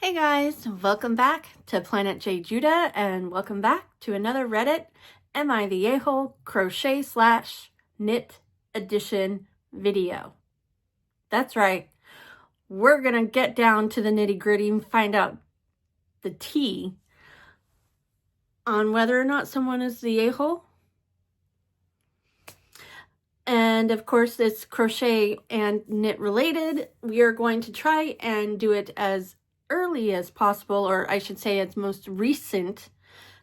Hey guys, welcome back to Planet JeJuDa and welcome back to another Reddit Am I the A-hole crochet / knit edition video. That's right, we're gonna get down to the nitty-gritty and find out the tea on whether or not someone is the a-hole. And of course it's crochet and knit related. We are going to try and do it as early as possible, or I should say as most recent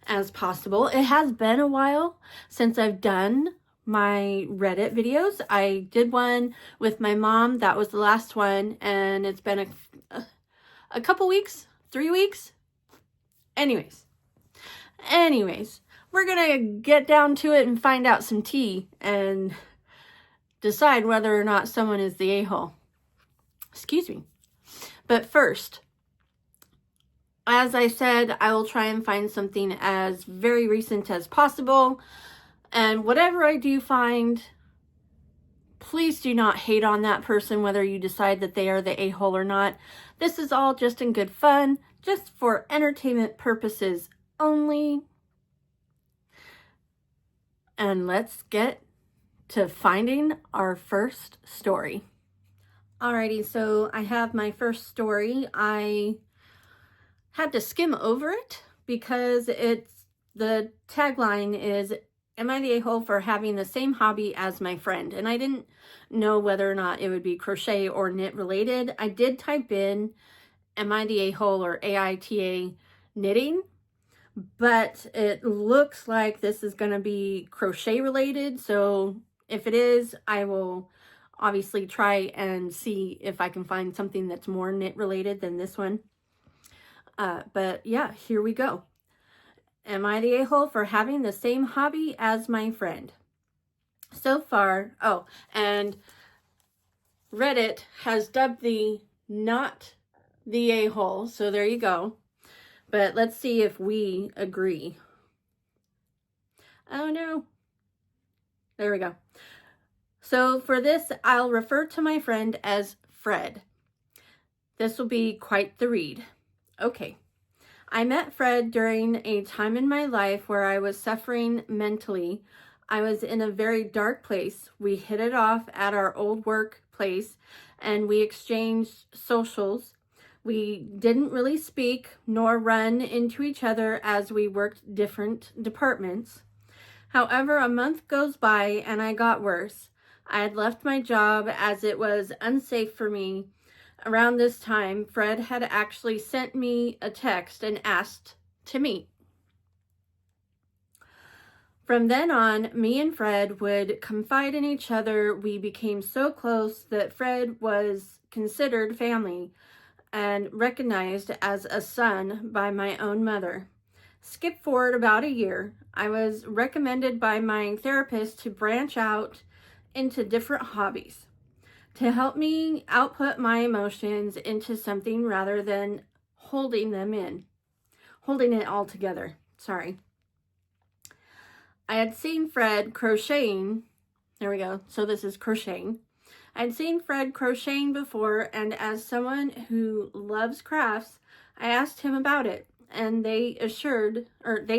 as possible. It has been a while since I've done my Reddit videos. I did one with my mom. That was the last one, and it's been a couple weeks, 3 weeks. Anyways, we're gonna get down to it and find out some tea and decide whether or not someone is the a-hole. Excuse me. But first, as I said, I will try and find something as very recent as possible. And whatever I do find, please do not hate on that person whether you decide that they are the a-hole or not. This is all just in good fun, just for entertainment purposes only. And let's get to finding our first story. Alrighty, so I have my first story. I had to skim over it because the tagline is, am I the a-hole for having the same hobby as my friend? And I didn't know whether or not it would be crochet or knit related. I did type in, am I the a-hole or AITA knitting? But it looks like this is going to be crochet related. So if it is, I will obviously try and see if I can find something that's more knit related than this one. But yeah, here we go. Am I the a-hole for having the same hobby as my friend? So far, oh, and Reddit has dubbed the not the a-hole, so there you go. But let's see if we agree. Oh no. There we go. So for this, I'll refer to my friend as Fred. This will be quite the read. Okay. I met Fred during a time in my life where I was suffering mentally. I was in a very dark place. We hit it off at our old workplace and we exchanged socials. We didn't really speak nor run into each other as we worked different departments. However, a month goes by and I got worse. I had left my job as it was unsafe for me. Around this time, Fred had actually sent me a text and asked to meet. From then on, me and Fred would confide in each other. We became so close that Fred was considered family and recognized as a son by my own mother. Skip forward about a year, I was recommended by my therapist to branch out into different hobbies to help me output my emotions into something rather than holding it all together. Sorry. I had seen Fred crocheting. There we go. So this is crocheting. I'd seen Fred crocheting before, and as someone who loves crafts, I asked him about it, and they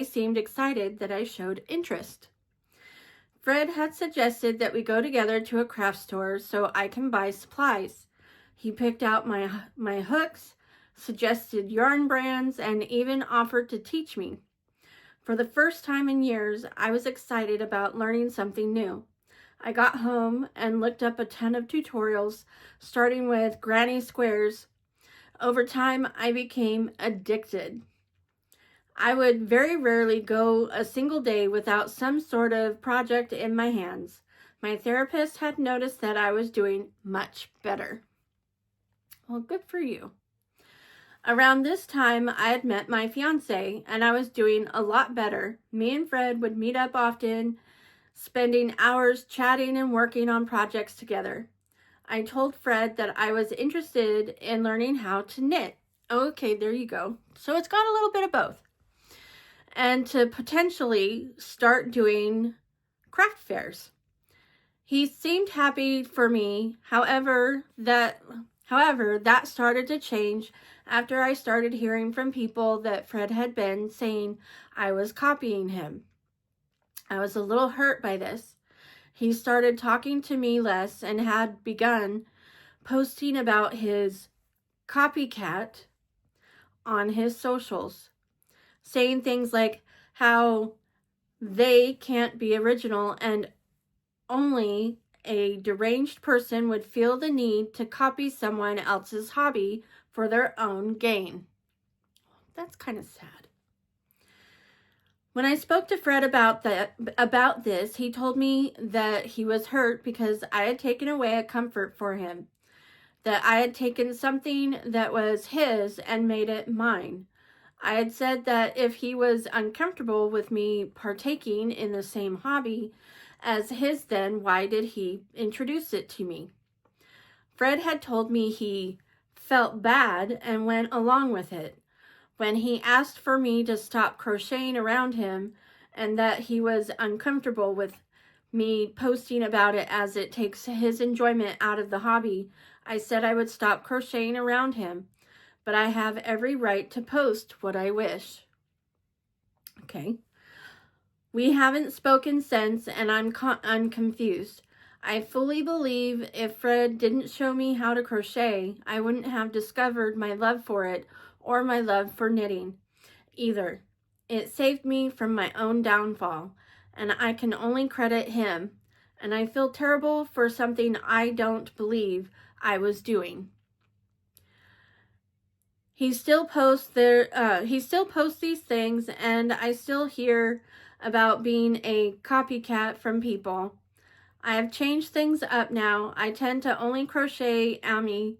seemed excited that I showed interest. Fred had suggested that we go together to a craft store so I can buy supplies. He picked out my hooks, suggested yarn brands, and even offered to teach me. For the first time in years, I was excited about learning something new. I got home and looked up a ton of tutorials, starting with granny squares. Over time, I became addicted. I would very rarely go a single day without some sort of project in my hands. My therapist had noticed that I was doing much better. Well, good for you. Around this time, I had met my fiance, and I was doing a lot better. Me and Fred would meet up often, spending hours chatting and working on projects together. I told Fred that I was interested in learning how to knit. Okay, there you go. So it's got a little bit of both. And to potentially start doing craft fairs. He seemed happy for me, however, that However, that started to change after I started hearing from people that Fred had been saying I was copying him. I was a little hurt by this. He started talking to me less and had begun posting about his copycat on his socials, saying things like how they can't be original and only a deranged person would feel the need to copy someone else's hobby for their own gain. That's kind of sad. When I spoke to Fred about this, he told me that he was hurt because I had taken away a comfort for him, that I had taken something that was his and made it mine. I had said that if he was uncomfortable with me partaking in the same hobby as his, then why did he introduce it to me? Fred had told me he felt bad and went along with it. When he asked for me to stop crocheting around him and that he was uncomfortable with me posting about it as it takes his enjoyment out of the hobby, I said I would stop crocheting around him, but I have every right to post what I wish. Okay. We haven't spoken since, and I'm confused. I fully believe if Fred didn't show me how to crochet, I wouldn't have discovered my love for it or my love for knitting either. It saved me from my own downfall, and I can only credit him, and I feel terrible for something I don't believe I was doing. He still posts these things, and I still hear about being a copycat from people. I have changed things up now. I tend to only crochet ami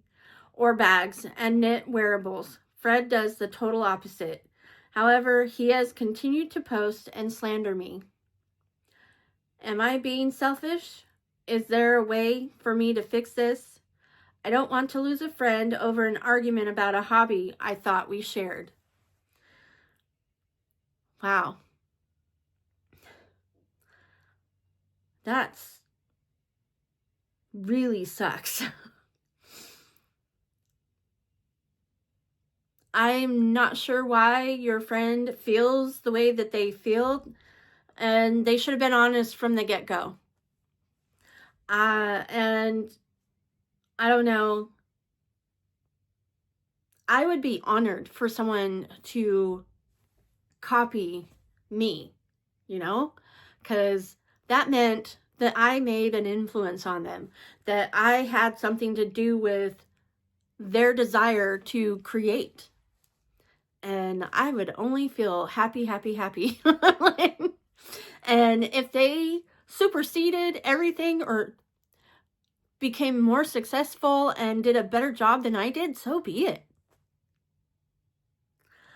or bags and knit wearables. Fred does the total opposite. However, he has continued to post and slander me. Am I being selfish? Is there a way for me to fix this? I don't want to lose a friend over an argument about a hobby I thought we shared. Wow. That's really sucks. I'm not sure why your friend feels the way that they feel, and they should have been honest from the get-go. And I don't know. I would be honored for someone to copy me, you know, because that meant that I made an influence on them, that I had something to do with their desire to create. And I would only feel happy, happy, happy. And if they superseded everything or became more successful and did a better job than I did, so be it.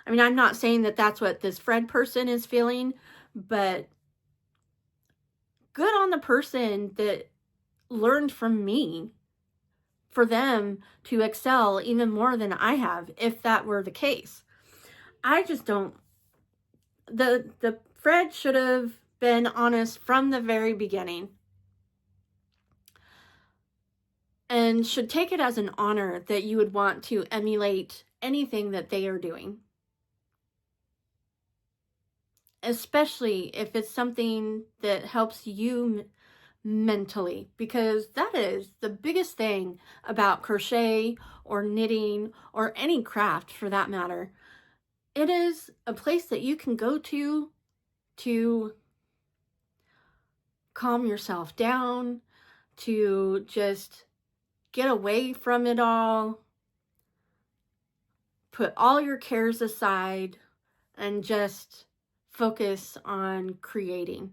I mean, I'm not saying that that's what this Fred person is feeling, but good on the person that learned from me for them to excel even more than I have, if that were the case. I just don't. The Fred should have been honest from the very beginning and should take it as an honor that you would want to emulate anything that they are doing. Especially if it's something that helps you mentally, because that is the biggest thing about crochet or knitting or any craft for that matter. It is a place that you can go to calm yourself down, to just get away from it all, put all your cares aside, and just focus on creating.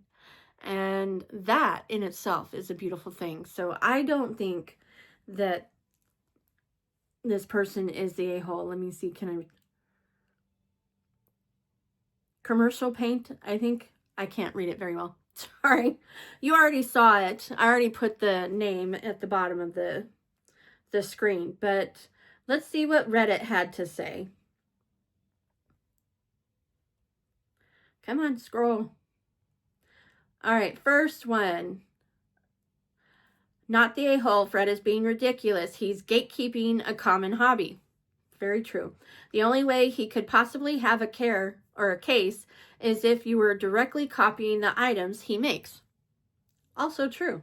And that in itself is a beautiful thing. So I don't think that this person is the a-hole. Let me see, commercial paint, I think. I can't read it very well. Sorry. You already saw it. I already put the name at the bottom of the screen. But let's see what Reddit had to say. Come on, scroll. All right, first one. Not the a-hole. Fred is being ridiculous. He's gatekeeping a common hobby. Very true. The only way he could possibly have a care or a case is if you were directly copying the items he makes. Also true.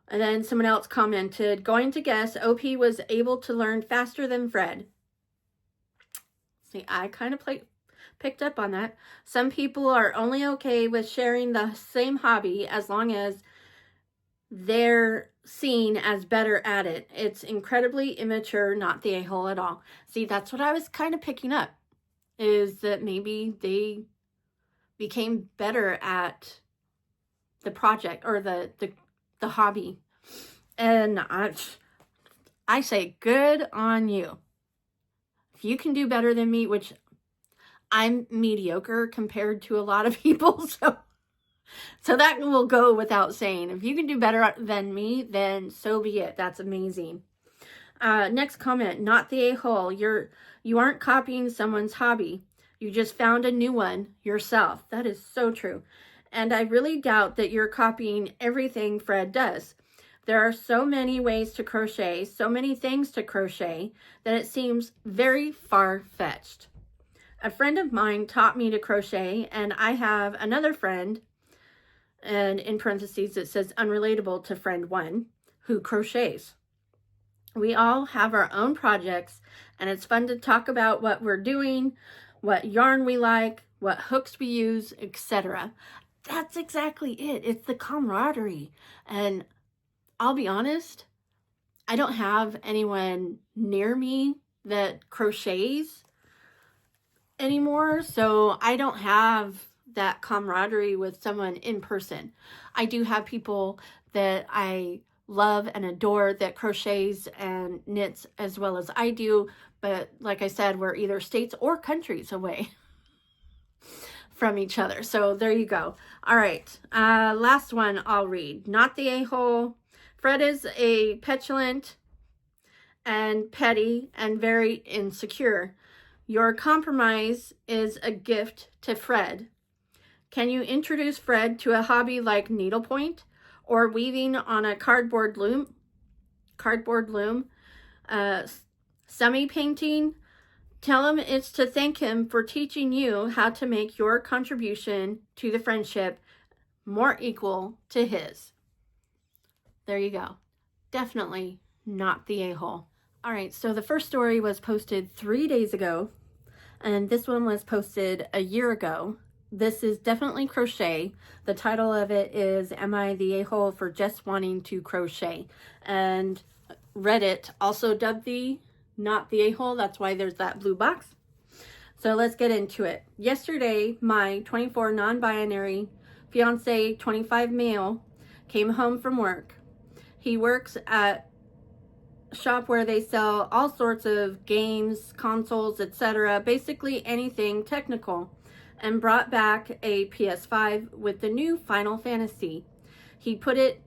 And then someone else commented, going to guess OP was able to learn faster than Fred. See, I kind of picked up on that. Some people are only okay with sharing the same hobby as long as they're seen as better at it. It's incredibly immature, not the a-hole at all. See, that's what I was kind of picking up, is that maybe they became better at the project or the hobby. And I say, good on you. If you can do better than me, which I'm mediocre compared to a lot of people, so that will go without saying. If you can do better than me, then so be it. That's amazing. Next comment, not the a-hole. You aren't copying someone's hobby. You just found a new one yourself. That is so true. And I really doubt that you're copying everything Fred does. There are so many ways to crochet, so many things to crochet, that it seems very far-fetched. A friend of mine taught me to crochet, and I have another friend, and in parentheses it says unrelatable to friend one, who crochets. We all have our own projects, and it's fun to talk about what we're doing, what yarn we like, what hooks we use, etc. That's exactly it. It's the camaraderie. And I'll be honest, I don't have anyone near me that crochets anymore, so I don't have that camaraderie with someone in person. I do have people that I love and adore that crochets and knits as well as I do, but like I said, we're either states or countries away from each other. So there you go. All right, last one I'll read. Not the a-hole. Fred is a petulant and petty and very insecure. Your compromise is a gift to Fred. Can you introduce Fred to a hobby like needlepoint or weaving on a cardboard loom, semi painting? Tell him it's to thank him for teaching you how to make your contribution to the friendship more equal to his. There you go. Definitely not the a-hole. All right, so the first story was posted 3 days ago, and this one was posted a year ago. This is definitely crochet. The title of it is, Am I the a-hole for just wanting to crochet? And Reddit also dubbed the not the a-hole. That's why there's that blue box. So let's get into it. Yesterday, my 24 non-binary fiance, 25 male, came home from work. He works at a shop where they sell all sorts of games, consoles, etc. Basically anything technical, and brought back a PS5 with the new Final Fantasy. He put it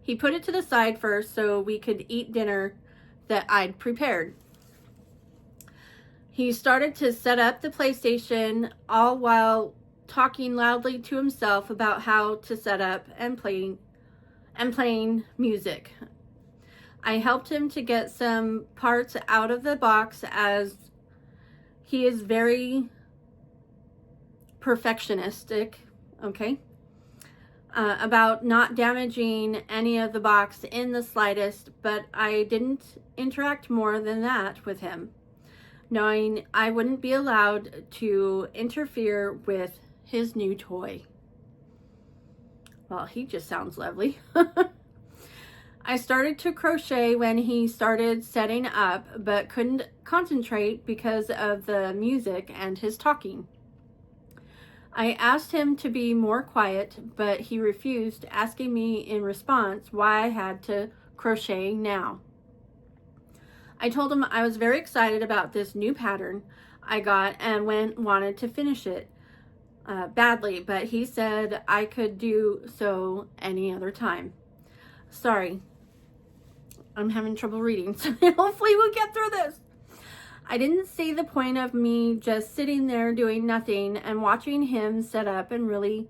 to the side first so we could eat dinner that I'd prepared. He started to set up the PlayStation, all while talking loudly to himself about how to set up and playing music. I helped him to get some parts out of the box as he is very perfectionistic, okay, about not damaging any of the box in the slightest, but I didn't interact more than that with him, knowing I wouldn't be allowed to interfere with his new toy. Well, he just sounds lovely. I started to crochet when he started setting up, but couldn't concentrate because of the music and his talking. I asked him to be more quiet, but he refused, asking me in response why I had to crochet now. I told him I was very excited about this new pattern I got and wanted to finish it badly, but he said I could do so any other time. Sorry, I'm having trouble reading, so hopefully we'll get through this. I didn't see the point of me just sitting there doing nothing and watching him set up and really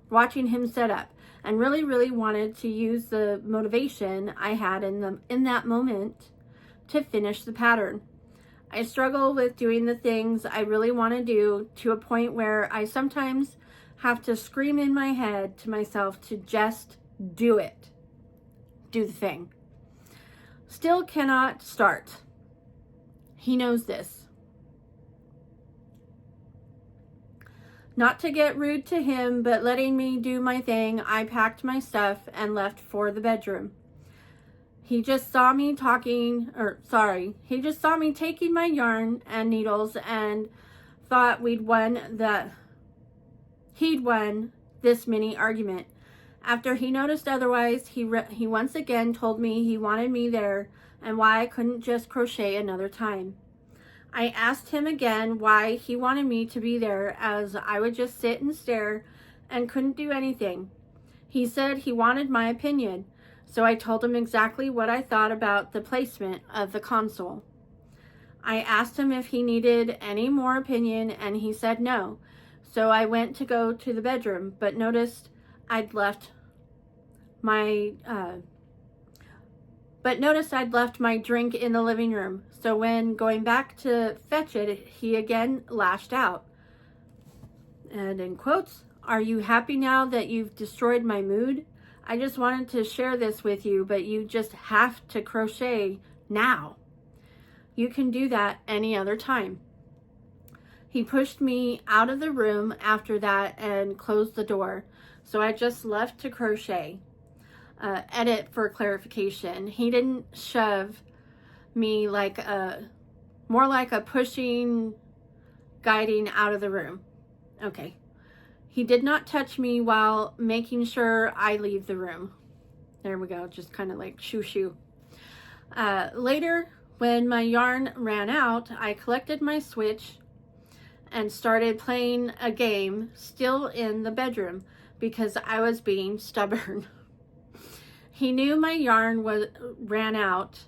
watching him set up, and really wanted to use the motivation I had in that moment to finish the pattern. I struggle with doing the things I really want to do to a point where I sometimes have to scream in my head to myself to just do it. Do the thing. Still cannot start. He knows this. Not to get rude to him, but letting me do my thing, I packed my stuff and left for the bedroom. He just saw me taking my yarn and needles and thought he'd won this mini argument. After he noticed otherwise, he once again told me he wanted me there and why I couldn't just crochet another time. I asked him again why he wanted me to be there, as I would just sit and stare and couldn't do anything. He said he wanted my opinion, so I told him exactly what I thought about the placement of the console. I asked him if he needed any more opinion, and he said no. So I went to go to the bedroom, but noticed I'd left my drink in the living room. So when going back to fetch it, he again lashed out. And in quotes, "Are you happy now that you've destroyed my mood? I just wanted to share this with you, but you just have to crochet now. You can do that any other time." He pushed me out of the room after that and closed the door. So I just left to crochet. Edit for clarification. He didn't shove me more like a pushing, guiding out of the room. Okay. He did not touch me while making sure I leave the room. There we go. Just kind of like shoo. Later, when my yarn ran out, I collected my switch and started playing a game still in the bedroom because I was being stubborn. He knew my yarn ran out.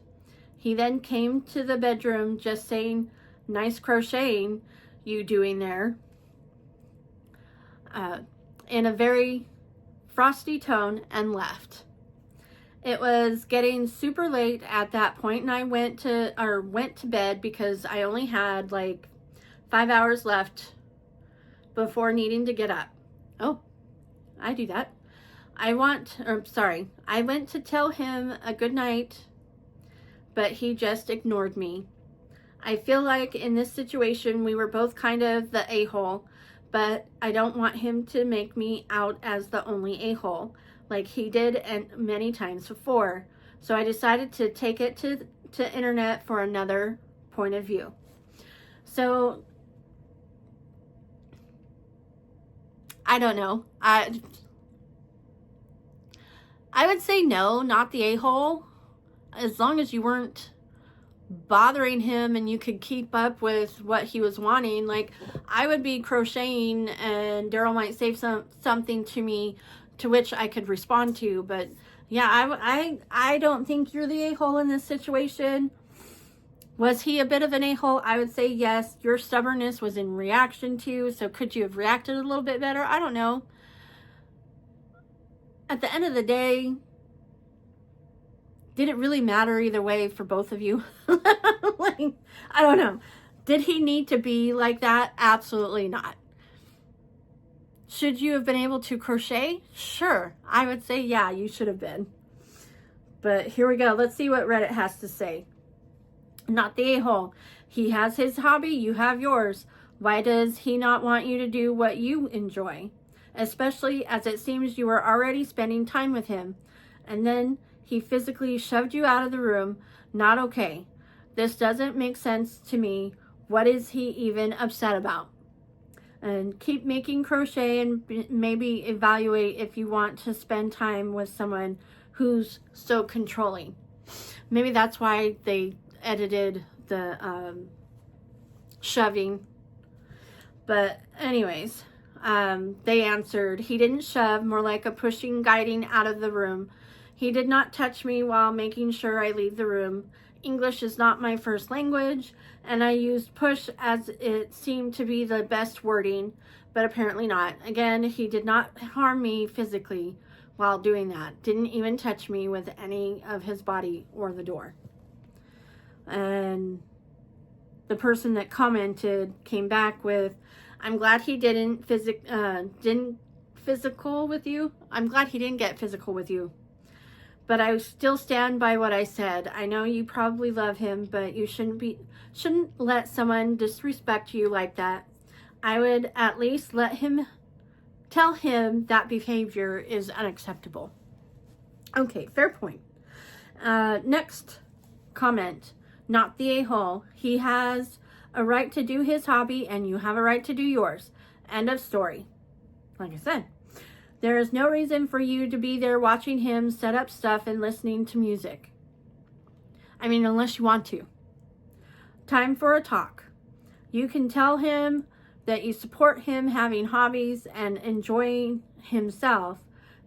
He then came to the bedroom just saying, "Nice crocheting you doing there," in a very frosty tone, and left. It was getting super late at that point, and I went to bed because I only had like 5 hours left before needing to get up. Oh, I do that. I went to tell him a good night, but he just ignored me. I feel like in this situation, we were both kind of the a-hole, but I don't want him to make me out as the only a-hole, like he did and many times before. So I decided to take it to internet for another point of view. So I don't know. I would say no, not the a-hole. As long as you weren't bothering him and you could keep up with what he was wanting. Like, I would be crocheting and Daryl might say something to me to which I could respond to. But yeah, I don't think you're the a-hole in this situation. Was he a bit of an a-hole? I would say yes. Your stubbornness was in reaction to, so could you have reacted a little bit better? I don't know. At the end of the day, did it really matter either way for both of you? Like, I don't know. Did he need to be like that? Absolutely not. Should you have been able to crochet? Sure. I would say, yeah, you should have been. But here we go. Let's see what Reddit has to say. Not the a-hole. He has his hobby. You have yours. Why does he not want you to do what you enjoy? Especially as it seems you were already spending time with him. And then he physically shoved you out of the room. Not okay. This doesn't make sense to me. What is he even upset about? And keep making crochet and maybe evaluate if you want to spend time with someone who's so controlling. Maybe that's why they edited the shoving. But anyways, they answered, he didn't shove, more like a pushing, guiding out of the room. He did not touch me while making sure I leave the room. English is not my first language, and I used push as it seemed to be the best wording, but apparently not. Again, he did not harm me physically while doing that. Didn't even touch me with any of his body or the door. And the person that commented came back with, I'm glad he didn't physical with you. I'm glad he didn't get physical with you. But I still stand by what I said. I know you probably love him, but you shouldn't let someone disrespect you like that. I would at least tell him that behavior is unacceptable. Okay, fair point. Next comment. Not the a-hole. He has a right to do his hobby and you have a right to do yours. End of story. Like I said, there is no reason for you to be there watching him set up stuff and listening to music. I mean, unless you want to. Time for a talk. You can tell him that you support him having hobbies and enjoying himself,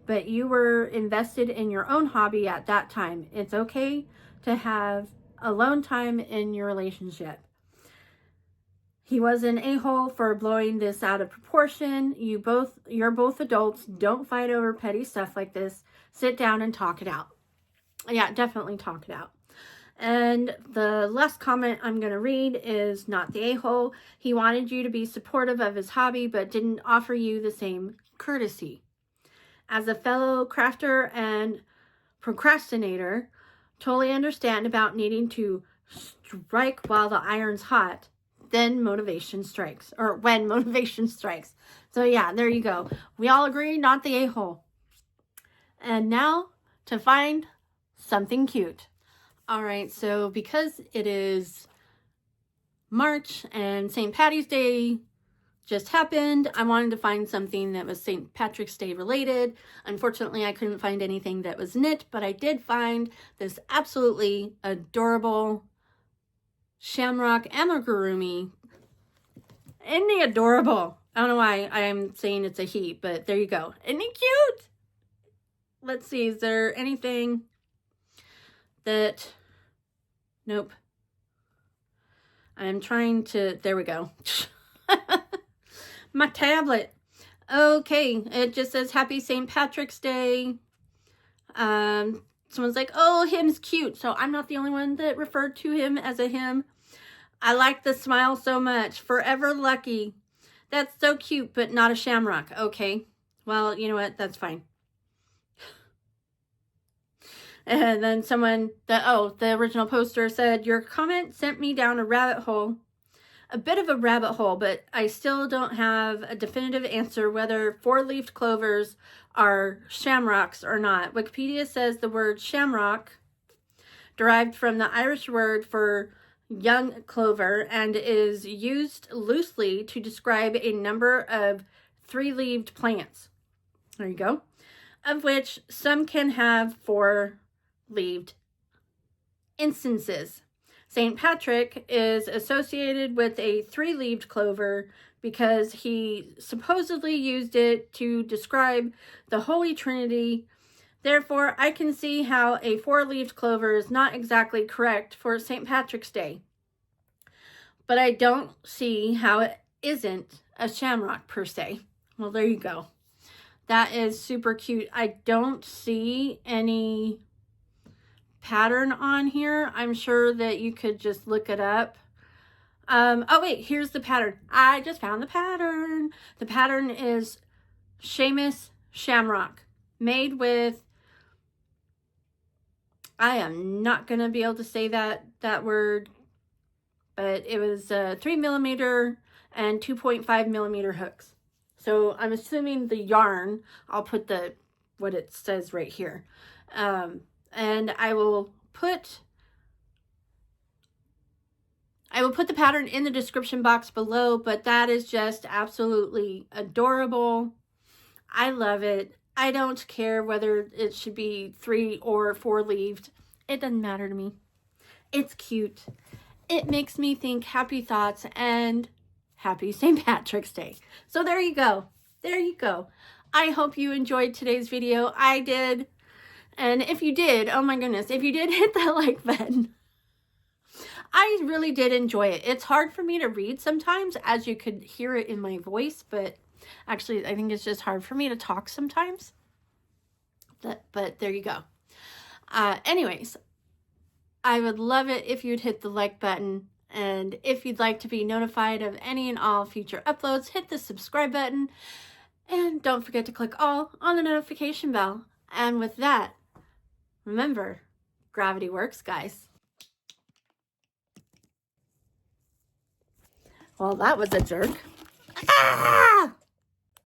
but you were invested in your own hobby at that time. It's okay to have alone time in your relationship. He was an a-hole for blowing this out of proportion. You're both adults. Don't fight over petty stuff like this. Sit down and talk it out. Yeah, definitely talk it out. And the last comment I'm going to read is not the a-hole. He wanted you to be supportive of his hobby, but didn't offer you the same courtesy. As a fellow crafter and procrastinator, totally understand about needing to strike while the iron's hot, then motivation strikes, or when motivation strikes. So yeah, there you go. We all agree, not the a-hole. And now to find something cute. All right, so because it is March and St. Patty's Day just happened, I wanted to find something that was St. Patrick's Day related. Unfortunately, I couldn't find anything that was knit, but I did find this absolutely adorable shamrock amigurumi. Isn't he adorable? I don't know why I'm saying it's a he, but there you go. Isn't he cute? Let's see, is there anything that... Nope. I'm trying to... There we go. My tablet. Okay, it just says Happy St. Patrick's Day. Someone's like, oh, him's cute. So I'm not the only one that referred to him as a him. I like the smile so much. Forever lucky. That's so cute, but not a shamrock. Okay. Well, you know what? That's fine. And then someone, the original poster said, your comment sent me down a rabbit hole. A bit of a rabbit hole, but I still don't have a definitive answer whether four-leaved clovers are shamrocks or not. Wikipedia says the word shamrock derived from the Irish word for young clover and is used loosely to describe a number of three-leaved plants. There you go. Of which some can have four-leaved instances. St. Patrick is associated with a three-leaved clover because he supposedly used it to describe the Holy Trinity. Therefore, I can see how a four-leaved clover is not exactly correct for St. Patrick's Day. But I don't see how it isn't a shamrock per se. Well, there you go. That is super cute. I don't see any pattern on here. I'm sure that you could just look it up. Oh wait, here's the pattern. I just found the pattern. The pattern is Seamus Shamrock, made with, I am not gonna be able to say that word, but it was 3mm and 2.5mm hooks. So I'm assuming the yarn, I'll put what it says right here. And I will put the pattern in the description box below, but that is just absolutely adorable. I love it. I don't care whether it should be 3 or 4-leaved. It doesn't matter to me. It's cute. It makes me think happy thoughts and happy St. Patrick's Day. So there you go. There you go. I hope you enjoyed today's video. I did. And if you did, oh my goodness, if you did, hit that like button. I really did enjoy it. It's hard for me to read sometimes, as you could hear it in my voice, but actually I think it's just hard for me to talk sometimes. But there you go. Anyways, I would love it if you'd hit the like button. And if you'd like to be notified of any and all future uploads, hit the subscribe button. And don't forget to click all on the notification bell. And with that, remember, gravity works, guys. Well, that was a jerk.